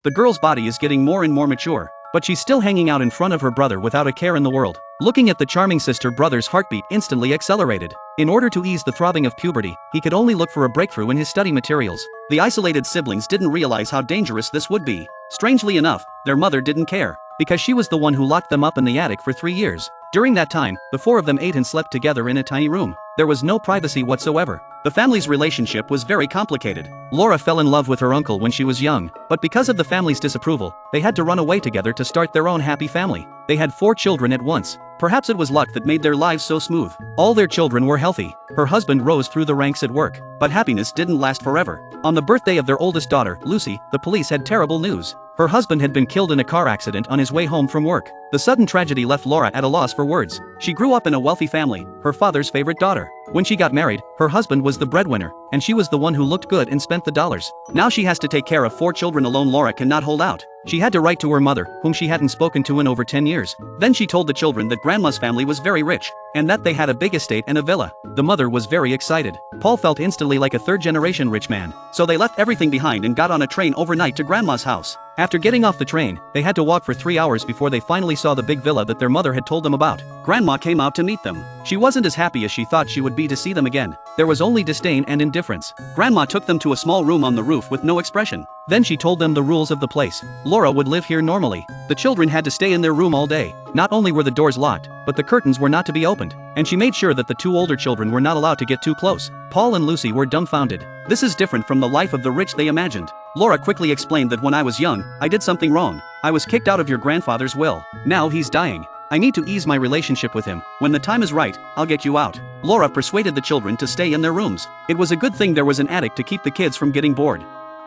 The girl's body is getting more and more mature, but she's still hanging out in front of her brother without a care in the world. Looking at the charming sister, brother's heartbeat instantly accelerated. In order to ease the throbbing of puberty, he could only look for a breakthrough in his study materials. The isolated siblings didn't realize how dangerous this would be. Strangely enough, their mother didn't care, because she was the one who locked them up in the attic for 3 years. During that time, the four of them ate and slept together in a tiny room. There was no privacy whatsoever. The family's relationship was very complicated. Laura fell in love with her uncle when she was young, but because of the family's disapproval, they had to run away together to start their own happy family. They had 4 children at once. Perhaps it was luck that made their lives so smooth. All their children were healthy. Her husband rose through the ranks at work, but happiness didn't last forever. On the birthday of their oldest daughter, Lucy, the police had terrible news. Her husband had been killed in a car accident on his way home from work. The sudden tragedy left Laura at a loss for words. She grew up in a wealthy family, her father's favorite daughter. When she got married, her husband was the breadwinner, and she was the one who looked good and spent the dollars. Now she has to take care of 4 children alone. Laura cannot hold out. She had to write to her mother, whom she hadn't spoken to in over 10 years. Then she told the children that grandma's family was very rich, and that they had a big estate and a villa. The mother was very excited. Paul felt instantly like a third-generation rich man, so they left everything behind and got on a train overnight to grandma's house. After getting off the train, they had to walk for 3 hours before they finally saw the big villa that their mother had told them about. Grandma came out to meet them. She wasn't as happy as she thought she would be to see them again. There was only disdain and indifference. Grandma took them to a small room on the roof with no expression. Then she told them the rules of the place. Laura would live here normally. The children had to stay in their room all day. Not only were the doors locked, but the curtains were not to be opened. And she made sure that the 2 older children were not allowed to get too close. Paul and Lucy were dumbfounded. This is different from the life of the rich they imagined. Laura quickly explained that when I was young, I did something wrong. I was kicked out of your grandfather's will. Now he's dying. I need to ease my relationship with him. When the time is right, I'll get you out. Laura persuaded the children to stay in their rooms. It was a good thing there was an attic to keep the kids from getting bored.